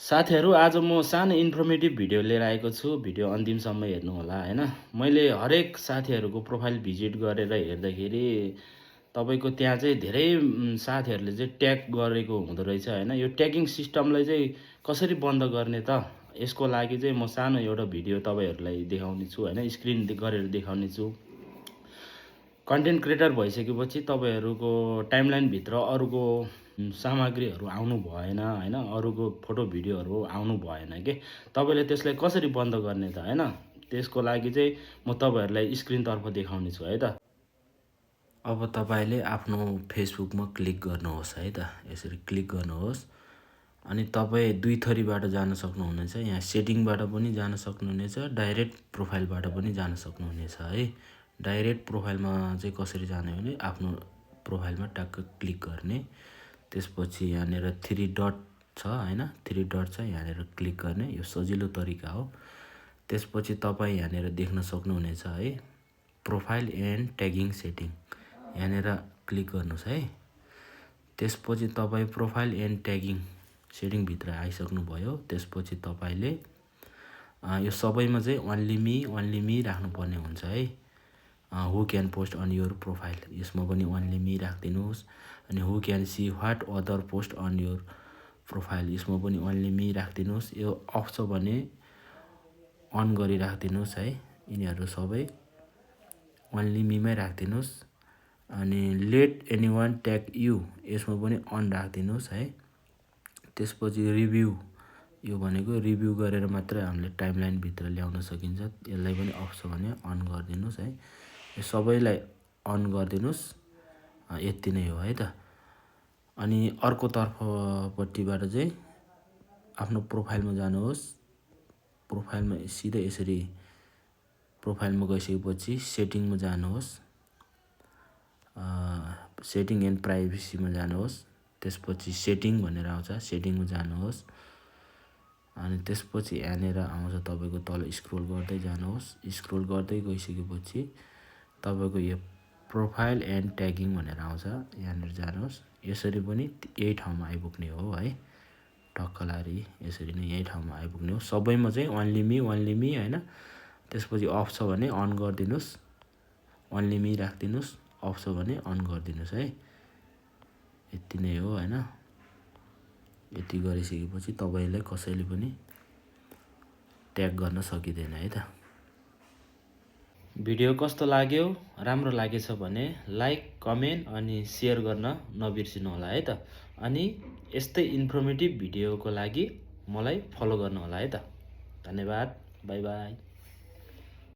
साथीहरू आज म सानो इन्फर्मेटिभ भिडियो लिएर आएको छु। भिडियो अन्तिमसम्म हेर्नु होला हैन। मैले हरेक साथीहरूको प्रोफाइल भिजिट गरेर हेर्दाखेरि तपाईको त्यहाँ चाहिँ धेरै साथीहरूले चाहिँ ट्याग गरेको हुँदो रहेछ हैन। यो ट्यागिङ सिस्टमलाई चाहिँ कसरी बन्द गर्ने त? यसको लागि चाहिँ म सानो एउटा भिडियो तपाईहरुलाई देखाउने छु हैन। स्क्रिन गरेर देखाउने छु। कन्टेन्ट क्रिएटर भइसकेपछि तपाईहरुको टाइमलाइन भित्र अरूको सामग्रीहरू आउनु भएन हैन। अरूको फोटो भिडियोहरू आउनु भएन के। तपाईले त्यसलाई कसरी बन्द गर्ने त हैन। त्यसको लागि चाहिँ म तपाईहरुलाई स्क्रिनतर्फ देखाउने छु है त। अब तपाईले आफ्नो फेसबुकमा क्लिक गर्नुहोस् है त। यसरी क्लिक गर्नुहोस् अनि तपाई दुई थरीबाट जान सक्नुहुनेछ। यहाँ सेटिङबाट पनि जान सक्नुहुनेछ, डाइरेक्ट प्रोफाइलबाट पनि जान सक्नुहुनेछ है। डाइरेक्ट प्रोफाइलमा चाहिँ कसरी जाने भने आफ्नो प्रोफाइलमा टक्क क्लिक गर्ने, त्यसपछि यहाँनेर 3 डट छ हैन, 3 डट छ यहाँनेर क्लिक गर्ने। यो सजिलो तरिका हो। त्यसपछि तपाई यहाँनेर देख्न सक्नुहुनेछ है, प्रोफाइल एन्ड ट्यागिङ सेटिङ, यहाँनेर क्लिक गर्नुस् है। त्यसपछि तपाई प्रोफाइल एन्ड ट्यागिङ सेटिङ भित्र आइसक्नु भयो। त्यसपछि तपाईले यो सबैमा चाहिँ ओन्ली मी राख्नुपर्ने हुन्छ है। Who can post on your profile, यसमा पनि ओन्ली मी राख्दिनुस्। अनि who can see what other post on your profile, यसमा पनि ओन्ली मी राख्दिनुस्। यो अफ छ भने अन गरी राख्दिनुस् है। यिनीहरू सबै ओन्ली मीमै राख्दिनुस्। अनि लेट एनीवन ट्याग यु, यसमा पनि अन राख्दिनुस् है। त्यसपछि रिभ्यू, यो भनेको रिभ्यू गरेर मात्र हामीले टाइमलाइन भित्र ल्याउन सकिन्छ। यसलाई पनि अफ छ भने अन गर्दिनुस् है। यो सबैलाई अन गर्दिनुस्। यति नै हो है त। अनि अर्को तर्फपट्टिबाट चाहिँ आफ्नो प्रोफाइलमा जानुहोस्। प्रोफाइलमा सिधै यसरी प्रोफाइलमा गइसकेपछि सेटिङमा जानुहोस्। सेटिङ एन्ड प्राइभेसीमा जानुहोस्। त्यसपछि सेटिङ भनेर आउँछ, सेटिङमा जानुहोस्। अनि त्यसपछि यहाँनेर आउँछ तपाईको तल स्क्रोल गर्दै जानुहोस्। स्क्रोल गर्दै गइसकेपछि तपाईको यो प्रोफाइल एन्ड ट्यागिङ भनेर आउँछ, यहाँनेर जानुहोस्। यसरी पनि यही ठाउँमा आइपुग्ने हो है। टक्कलारी यसरी नै यही ठाउँमा आइपुग्ने हो। सबैमा चाहिँ ओन्ली मी हैन। त्यसपछि अफ छ भने अन गर्दिनुस्, ओन्ली मी राख्दिनुस्। अफ छ भने अन गर्दिनुस् है। यति नै हो हैन। यति गरिसकेपछि तपाईलाई कसैले पनि ट्याग गर्न सकिदैन है त। भिडियो कस्तो लाग्यो? राम्रो लागेछ भने लाइक, कमेन्ट अनि शेयर गर्न नबिर्सिनु होला है त। अनि यस्तै इन्फर्मेटिभ भिडियोको लागि मलाई फलो गर्नु होला है त। धन्यवाद। Bye bye.